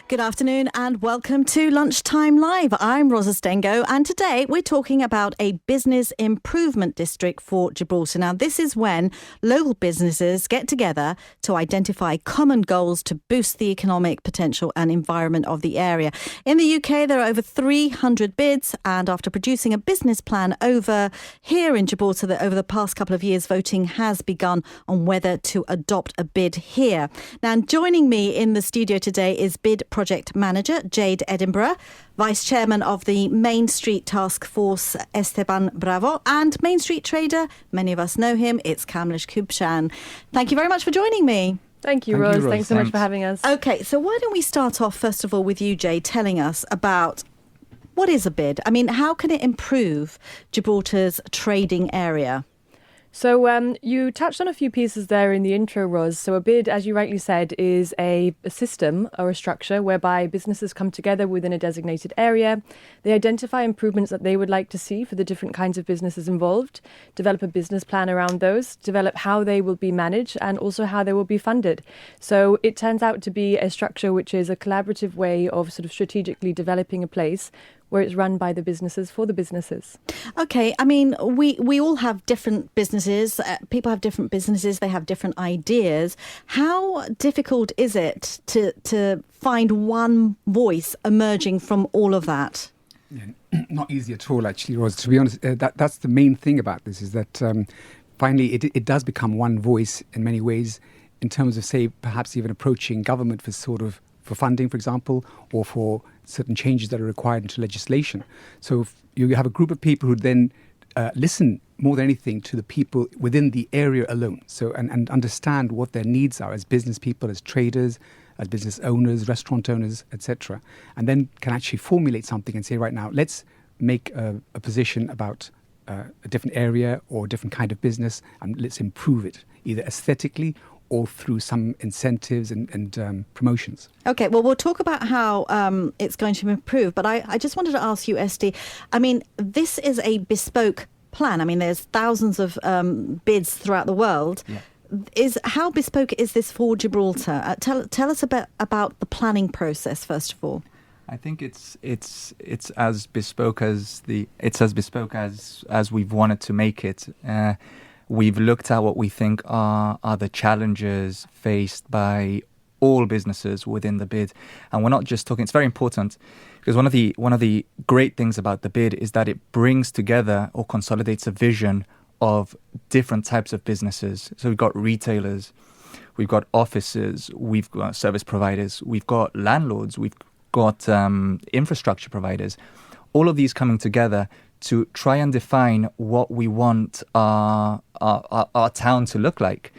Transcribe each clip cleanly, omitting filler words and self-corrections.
Good afternoon and welcome to Lunchtime Live. I'm Astengo and today we're talking about a business improvement district for Gibraltar. Now, this is when local businesses get together to identify common goals to boost the economic potential and environment of the area. In the UK, there are over 300 bids, and after producing a business plan over here in Gibraltar over the past couple of years, voting has begun on whether to adopt a bid here. Now, joining me in the studio today is bid Project Manager Jade Edinburgh, Vice Chairman of the Main Street Task Force Esteban Bravo, and Main Street Trader, many of us know him, it's Kamlesh Khubchand. Thank you very much for joining me. Thank you, Rose. Thanks so much for having us. Okay, so why don't we start off first of all with you, Jade, telling us about what is a bid? I mean, how can it improve Gibraltar's trading area? So you touched on a few pieces there in the intro, Roz. So a bid, as you rightly said, is a system or a structure whereby businesses come together within a designated area. They identify improvements that they would like to see for the different kinds of businesses involved, develop a business plan around those, develop how they will be managed and also how they will be funded. So it turns out to be a structure which is a collaborative way of sort of strategically developing a place where it's run by the businesses for the businesses. Okay, I mean, we all have different businesses. People have different businesses. They have different ideas. How difficult is it to find one voice emerging from all of that? Yeah, not easy at all, actually, Rose. To be honest, that's the main thing about this, is that finally it does become one voice in many ways in terms of, say, perhaps even approaching government for funding, for example, or for certain changes that are required into legislation. So if you have a group of people who then listen more than anything to the people within the area alone, so and understand what their needs are as business people, as traders, as business owners, restaurant owners, etc., and then can actually formulate something and say, right now, let's make a position about a different area or a different kind of business, and let's improve it, either aesthetically or through some incentives and promotions. Okay, well, we'll talk about how it's going to improve, but I just wanted to ask you, Esti, I mean, this is a bespoke plan. I mean, there's thousands of bids throughout the world. Yeah. How bespoke is this for Gibraltar? Tell us a bit about the planning process, first of all. I think it's as bespoke as we've wanted to make it. We've looked at what we think are the challenges faced by all businesses within the bid. And we're not just talking, it's very important, because one of the great things about the bid is that it brings together or consolidates a vision of different types of businesses. So we've got retailers, we've got offices, we've got service providers, we've got landlords, we've got infrastructure providers. All of these coming together to try and define what we want our town to look like.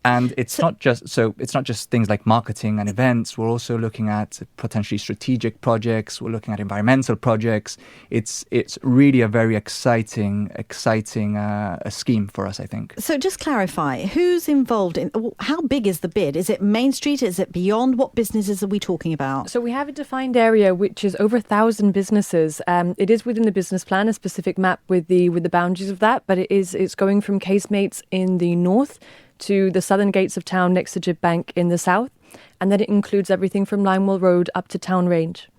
And it's not just things like marketing and events. We're also looking at potentially strategic projects. We're looking at environmental projects. It's really a very exciting scheme for us, I think. So just clarify, who's involved in, how big is the bid? Is it Main Street? Is it beyond? What businesses are we talking about? So we have a defined area which is over 1,000 businesses. It is within the business plan, a specific map with the boundaries of that, but it's going from casemates in the north to the southern gates of town next to Jib Bank in the south, and then it includes everything from Linewell Road up to Town Range.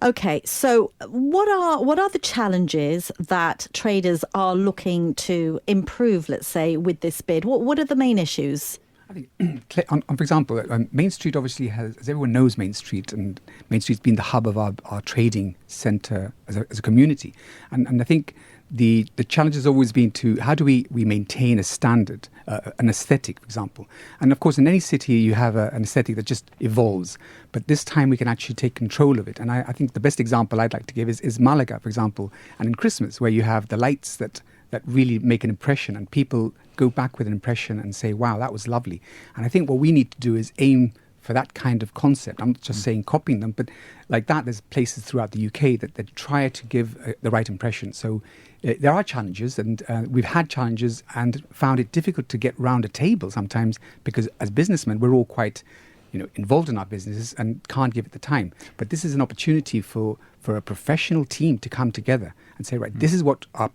Okay, so what are the challenges that traders are looking to improve, let's say, with this bid? What are the main issues? I think, for example, Main Street obviously has, as everyone knows, Main Street, and Main Street's been the hub of our trading centre as a community. And I think the challenge has always been to how do we maintain a standard, an aesthetic, for example. And of course, in any city, you have an aesthetic that just evolves. But this time we can actually take control of it. And I think the best example I'd like to give is Malaga, for example, and in Christmas, where you have the lights that really make an impression, and people go back with an impression and say, wow, that was lovely. And I think what we need to do is aim for that kind of concept. I'm not just saying copying them, but like that, there's places throughout the UK that try to give the right impression. So there are challenges, and we've had challenges and found it difficult to get round a table sometimes, because as businessmen, we're all quite involved in our businesses and can't give it the time. But this is an opportunity for for a professional team to come together and say, right, this is what our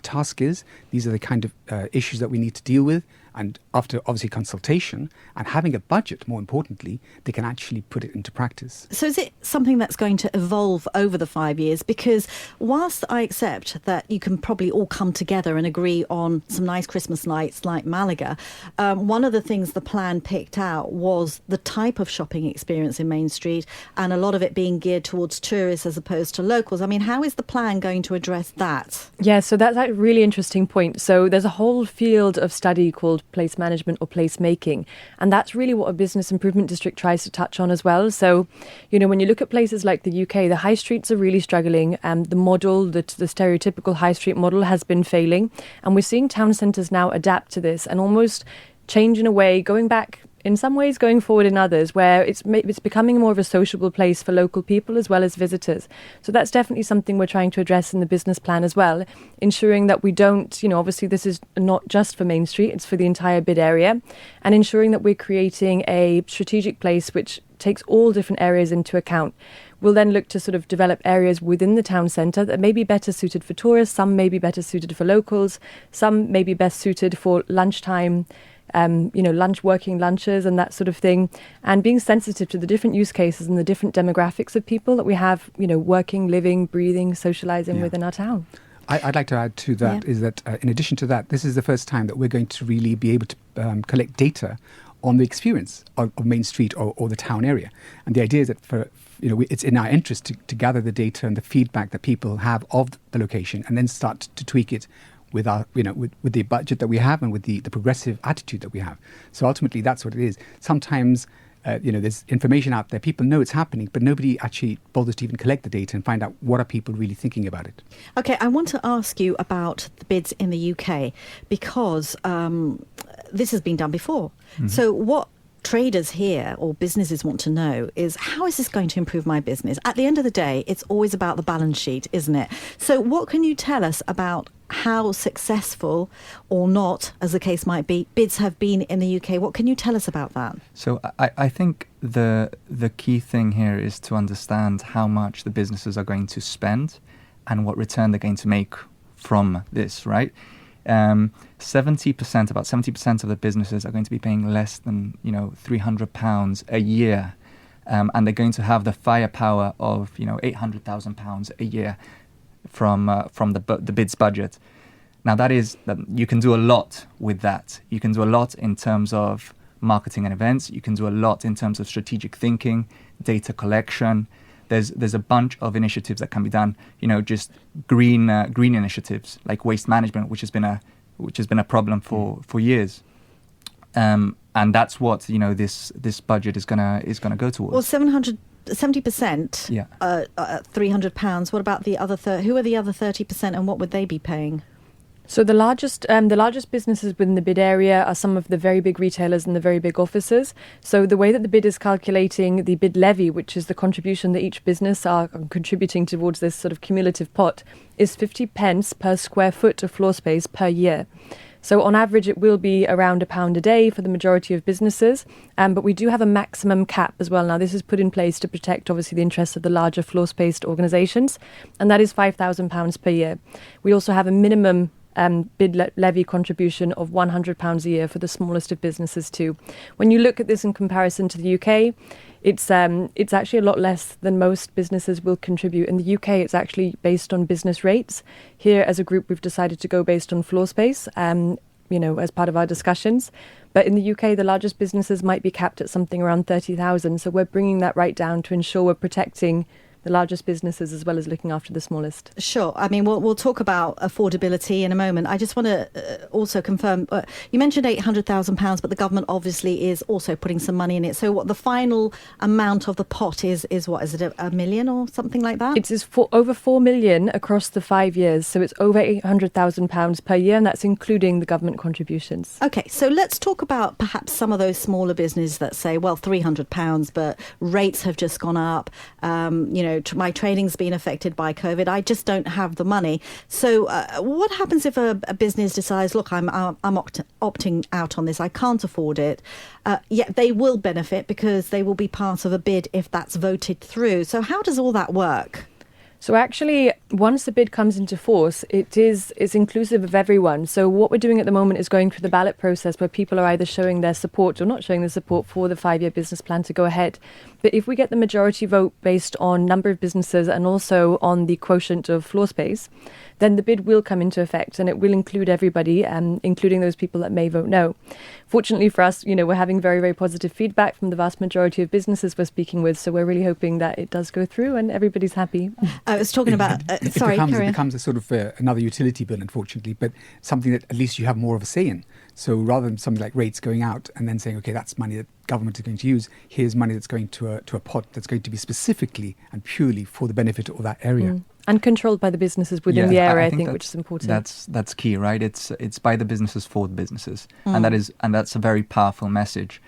task is. These are the kind of issues that we need to deal with. And after, obviously, consultation and having a budget, more importantly, they can actually put it into practice. So is it something that's going to evolve over the 5 years? Because whilst I accept that you can probably all come together and agree on some nice Christmas lights like Malaga, one of the things the plan picked out was the type of shopping experience in Main Street, and a lot of it being geared towards tourists as opposed to locals. I mean, how is the plan going to address that? Yeah, so that's a really interesting point. So there's a whole field of study called place management or place making, and that's really what a business improvement district tries to touch on as well. So, when you look at places like the UK, the high streets are really struggling. The model, the stereotypical high street model, has been failing, and we're seeing town centres now adapt to this and almost change in a way, going back in some ways, going forward in others, where it's becoming more of a sociable place for local people as well as visitors. So that's definitely something we're trying to address in the business plan as well, ensuring that we don't, obviously this is not just for Main Street, it's for the entire bid area, and ensuring that we're creating a strategic place which takes all different areas into account. We'll then look to sort of develop areas within the town centre that may be better suited for tourists, some may be better suited for locals, some may be best suited for lunchtime, working lunches and that sort of thing, and being sensitive to the different use cases and the different demographics of people that we have, working, living, breathing, socialising within our town. I'd like to add to that is that in addition to that, this is the first time that we're going to really be able to collect data on the experience of Main Street or the town area. And the idea is that it's in our interest to gather the data and the feedback that people have of the location and then start to tweak it with our, with the budget that we have and with the progressive attitude that we have. So ultimately, that's what it is. Sometimes, there's information out there. People know it's happening, but nobody actually bothers to even collect the data and find out what are people really thinking about it. Okay, I want to ask you about the bids in the UK because this has been done before. Mm-hmm. So what traders here or businesses want to know is, how is this going to improve my business? At the end of the day, it's always about the balance sheet, isn't it? So what can you tell us about how successful or not, as the case might be, bids have been in the UK? What can you tell us about that? So I think the key thing here is to understand how much the businesses are going to spend and what return they're going to make from this, right? 70% of the businesses are going to be paying less than £300 a year, and they're going to have the firepower of £800,000 a year from the bid's budget. Now that you can do a lot with that. You can do a lot in terms of marketing and events. You can do a lot in terms of strategic thinking, data collection. There's a bunch of initiatives that can be done. Just green initiatives like waste management, which has been a problem for years. And that's what this budget is gonna go towards. Well, 70%, £300. What about the other who are the other 30%, and what would they be paying? So the largest businesses within the bid area are some of the very big retailers and the very big offices. So the way that the bid is calculating the bid levy, which is the contribution that each business are contributing towards this sort of cumulative pot, is 50 pence per square foot of floor space per year. So on average, it will be around £1 a day for the majority of businesses. But we do have a maximum cap as well. Now, this is put in place to protect, obviously, the interests of the larger floor-spaced organisations. And that is £5,000 per year. We also have a minimum bid levy contribution of £100 a year for the smallest of businesses too. When you look at this in comparison to the UK, it's actually a lot less than most businesses will contribute. In the UK, it's actually based on business rates. Here, as a group, we've decided to go based on floor space, as part of our discussions. But in the UK, the largest businesses might be capped at something around 30,000. So we're bringing that right down to ensure we're protecting the largest businesses as well as looking after the smallest. Sure. I mean, we'll talk about affordability in a moment. I just want to also confirm, you mentioned £800,000, but the government obviously is also putting some money in it. So what the final amount of the pot is what? Is it $1 million or something like that? It's over $4 million across the 5 years. So it's over £800,000 per year, and that's including the government contributions. OK, so let's talk about perhaps some of those smaller businesses that say, well, £300, but rates have just gone up. My training's been affected by COVID. I just don't have the money. So what happens if a business decides, look, I'm opting out on this, I can't afford it, yet they will benefit because they will be part of a bid if that's voted through. So how does all that work? So actually, once the bid comes into force, it's inclusive of everyone. So what we're doing at the moment is going through the ballot process where people are either showing their support or not showing their support for the 5-year business plan to go ahead. But if we get the majority vote based on number of businesses and also on the quotient of floor space, then the bid will come into effect and it will include everybody, including those people that may vote no. Fortunately for us, we're having very, very positive feedback from the vast majority of businesses we're speaking with. So we're really hoping that it does go through and everybody's happy. I was talking about, sorry, it becomes a sort of another utility bill, unfortunately, but something that at least you have more of a say in. So rather than something like rates going out and then saying, okay, that's money that government is going to use, here's money that's going to a pot that's going to be specifically and purely for the benefit of that area. And controlled by the businesses within the area, I think which is important. That's key, right? It's by the businesses for the businesses, and that's a very powerful message.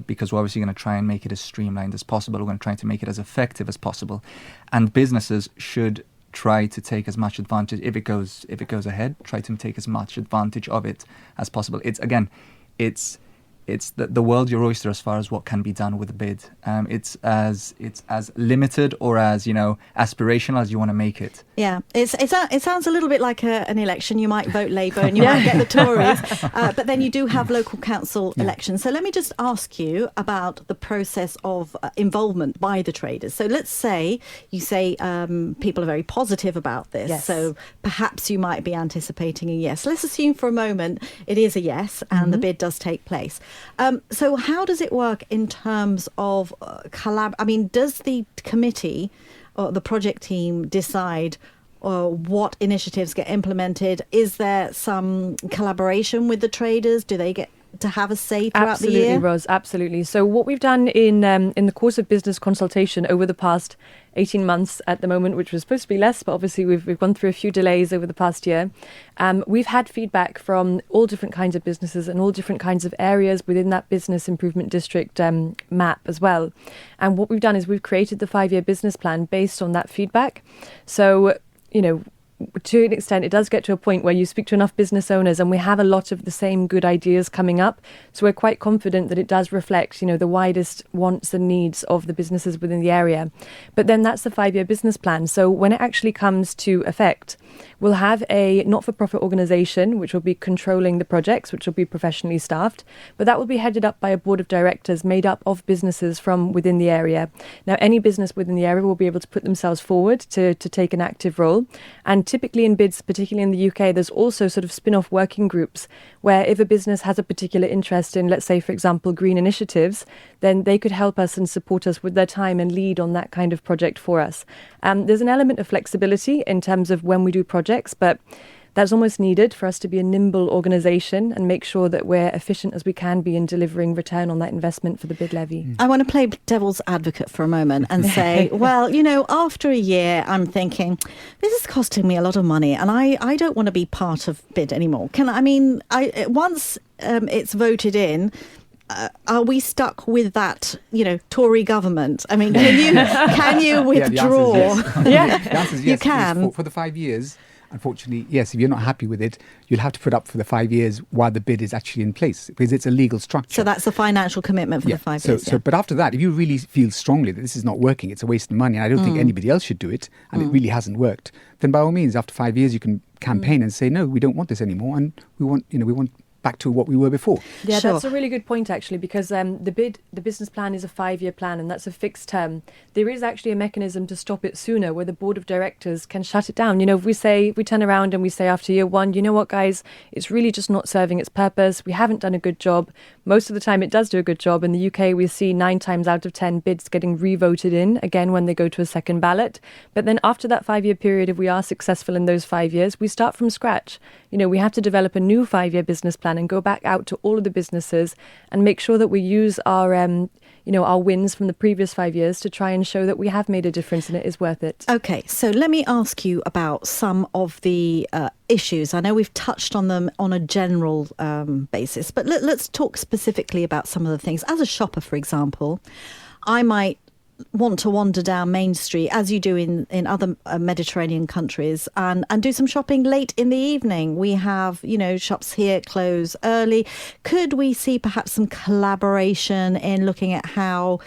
Because we're obviously going to try and make it as streamlined as possible. We're going to try to make it as effective as possible, and businesses should try to take as much advantage if it goes ahead. Try to take as much advantage of it as possible. It's the world's your oyster as far as what can be done with a bid. It's as limited or as aspirational as you want to make it. Yeah, it sounds a little bit like an election. You might vote Labour and you might get the Tories, but then you do have local council elections. So let me just ask you about the process of involvement by the traders. So let's say you say people are very positive about this. Yes. So perhaps you might be anticipating a yes. Let's assume for a moment it is a yes and the bid does take place. So how does it work in terms of does the committee or the project team decide what initiatives get implemented? Is there some collaboration with the traders? Do they get to have a say throughout the year? Absolutely, Ros, absolutely. So what we've done in the course of business consultation over the past 18 months at the moment, which was supposed to be less, but obviously we've gone through a few delays over the past year. We've had feedback from all different kinds of businesses and all different kinds of areas within that business improvement district map as well. And what we've done is we've created the 5-year business plan based on that feedback. So, to an extent, it does get to a point where you speak to enough business owners and we have a lot of the same good ideas coming up. So we're quite confident that it does reflect, the widest wants and needs of the businesses within the area. But then that's the 5-year business plan. So when it actually comes to effect, we'll have a not-for-profit organisation which will be controlling the projects, which will be professionally staffed. But that will be headed up by a board of directors made up of businesses from within the area. Now, any business within the area will be able to put themselves forward to take an active role. And typically in bids, particularly in the UK, there's also sort of spin-off working groups where if a business has a particular interest in, let's say, for example, green initiatives, then they could help us and support us with their time and lead on that kind of project for us. There's an element of flexibility in terms of when we do projects, but that's almost needed for us to be a nimble organisation and make sure that we're efficient as we can be in delivering return on that investment for the bid levy. I want to play devil's advocate for a moment and say, well, after a year, I'm thinking, this is costing me a lot of money and I don't want to be part of bid anymore. Once it's voted in, are we stuck with that, Tory government? I mean, can you withdraw? The answer is yes. You can. For the 5 years. Unfortunately, yes, if you're not happy with it, you'll have to put up for the 5 years while the bid is actually in place because it's a legal structure. So that's the financial commitment for the 5 years. But after that, if you really feel strongly that this is not working, it's a waste of money, and I don't think anybody else should do it, and it really hasn't worked, then by all means, after 5 years, you can campaign and say, no, we don't want this anymore, and we want back to what we were before. Yeah, sure. That's a really good point, actually, because the business plan is a 5-year plan and that's a fixed term. There is actually a mechanism to stop it sooner where the board of directors can shut it down. If we turn around and we say after year 1, you know what, guys, it's really just not serving its purpose. We haven't done a good job. Most of the time it does do a good job. In the UK, we see 9 times out of 10 bids getting re-voted in, again, when they go to a second ballot. But then after that 5-year period, if we are successful in those 5 years, we start from scratch. We have to develop a new 5-year business plan and go back out to all of the businesses and make sure that we use our wins from the previous 5 years to try and show that we have made a difference and it is worth it. Okay, so let me ask you about some of the issues. I know we've touched on them on a general basis, but let's talk specifically about some of the things. As a shopper, for example, I might want to wander down Main Street, as you do in other Mediterranean countries, and do some shopping late in the evening. We have, shops here close early. Could we see perhaps some collaboration in looking at how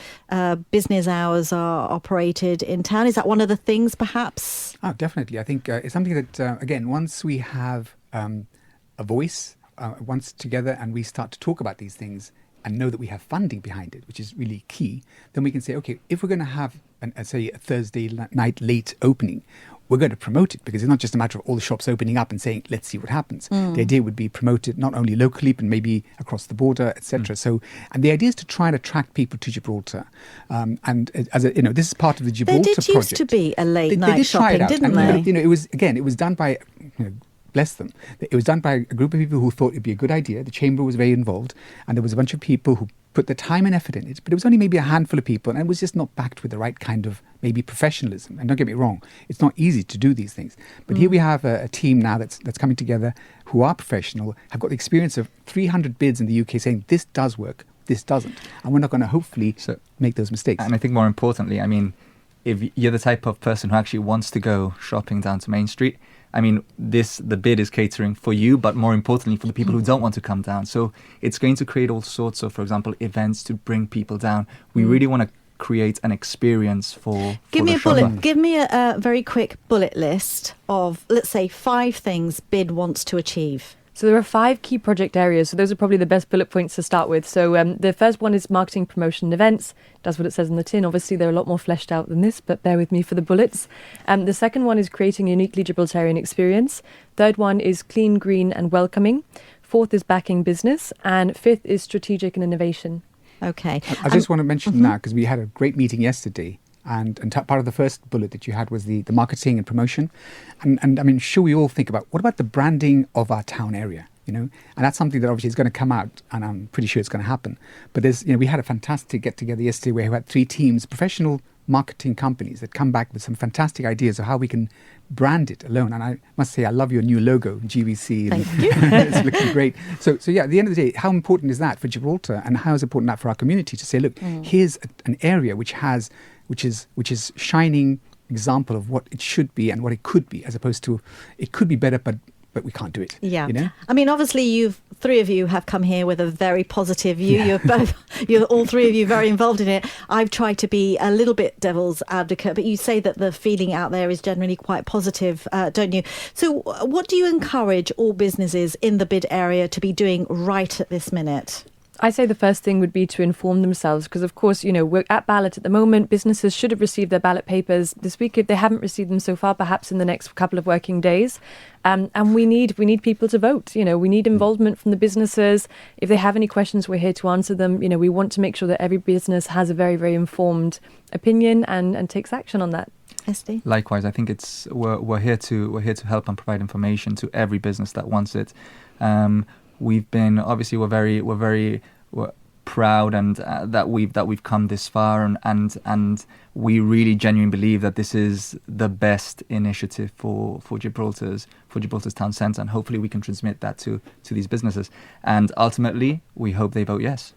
business hours are operated in town? Is that one of the things, perhaps? Oh, definitely. I think it's something that, again, once we have a voice, once together and we start to talk about these things and know that we have funding behind it, which is really key, then we can say, okay, if we're going to have, say, a Thursday night late opening, we're going to promote it, because it's not just a matter of all the shops opening up and saying, let's see what happens. The idea would be promoted not only locally, but maybe across the border, etc. So, and the idea is to try and attract people to Gibraltar. And as this is part of the Gibraltar project. There used to be a late night they did shopping, try it out. didn't And, they? it was done by, bless them. It was done by a group of people who thought it'd be a good idea. The chamber was very involved, and there was a bunch of people who put the time and effort in it, but it was only maybe a handful of people, and it was just not backed with the right kind of maybe professionalism. And don't get me wrong, it's not easy to do these things. But here we have a team now that's coming together, who are professional, have got the experience of 300 bids in the UK saying this does work, this doesn't. And we're not going to hopefully make those mistakes. And I think more importantly, if you're the type of person who actually wants to go shopping down to Main Street, the bid is catering for you, but more importantly for the people who don't want to come down. So it's going to create all sorts of, for example, events to bring people down. We really want to create an experience for Give me the a bullet. shopper. Give me a very quick bullet list of, let's say, 5 things BID wants to achieve. So there are 5 key project areas. So those are probably the best bullet points to start with. So the first one is marketing, promotion, and events. That's what it says on the tin. Obviously, they're a lot more fleshed out than this, but bear with me for the bullets. The second one is creating a uniquely Gibraltarian experience. Third one is clean, green, and welcoming. Fourth is backing business. And fifth is strategic and innovation. Okay. I just want to mention now, because we had a great meeting yesterday, and part of the first bullet that you had was the marketing and promotion. And sure, we all think about, what about the branding of our town area? And that's something that obviously is going to come out, and I'm pretty sure it's going to happen. But we had a fantastic get together yesterday where we had 3 teams, professional marketing companies, that come back with some fantastic ideas of how we can brand it alone. And I must say, I love your new logo, GBC. Thank you. It's looking great. So yeah, at the end of the day, how important is that for Gibraltar, and how is important that for our community to say, look, here's an area which is shining example of what it should be and what it could be, as opposed to it could be better, but we can't do it. Yeah. Obviously, 3 of you have come here with a very positive view. Yeah. You're all 3 of you very involved in it. I've tried to be a little bit devil's advocate, but you say that the feeling out there is generally quite positive, don't you? So what do you encourage all businesses in the BID area to be doing right at this minute? I say the first thing would be to inform themselves, because of course, we're at ballot at the moment. Businesses should have received their ballot papers this week. If they haven't received them so far, perhaps in the next couple of working days. And we need people to vote. We need involvement from the businesses. If they have any questions, we're here to answer them. We want to make sure that every business has a very, very informed opinion and takes action on that. Esty? Likewise, I think we're here to help and provide information to every business that wants it. We're very proud and that we've come this far, and we really genuinely believe that this is the best initiative for Gibraltar's town centre, and hopefully we can transmit that to these businesses, and ultimately we hope they vote yes.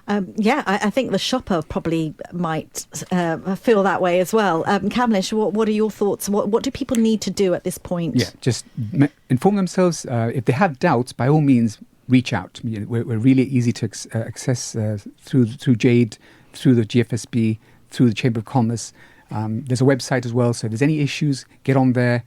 I think the shopper probably might feel that way as well. Kamlesh, what are your thoughts? What do people need to do at this point? Yeah, just inform themselves. If they have doubts, by all means, reach out. We're really easy to access through Jade, through the GFSB, through the Chamber of Commerce. There's a website as well, so if there's any issues, get on there,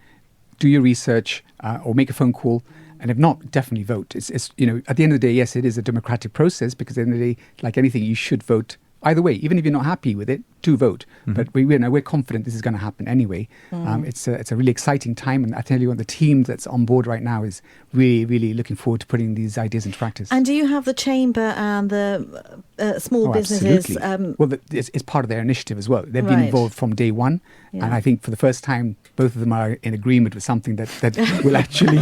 do your research, or make a phone call. And if not, definitely vote. It's at the end of the day, yes, it is a democratic process, because at the end of the day, like anything, you should vote either way. Even if you're not happy with it, do vote. Mm-hmm. But we're confident this is going to happen anyway. It's a really exciting time, and I tell you what, the team that's on board right now is really, really looking forward to putting these ideas into practice. And do you have the chamber and the small businesses? Well, it's part of their initiative as well. They've been involved from day one, and I think for the first time, both of them are in agreement with something that will actually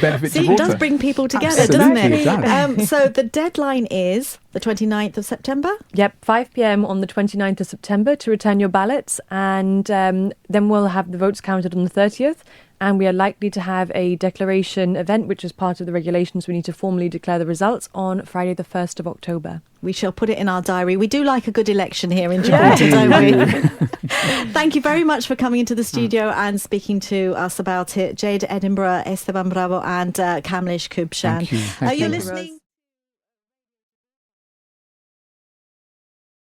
benefit See, Gibraltar. it does bring people together, Absolutely, doesn't it? it does. So the deadline is the 29th of September? Yep, 5 p.m. on the 29th of of September to return your ballots, and then we'll have the votes counted on the 30th. And we are likely to have a declaration event, which is part of the regulations. We need to formally declare the results on Friday, the 1st of October. We shall put it in our diary. We do like a good election here in Gibraltar, don't we? Thank you very much for coming into the studio and speaking to us about it. Jade, Edinburgh, Esteban Bravo, and Kamlesh Khubchand. Thank you. You're listening.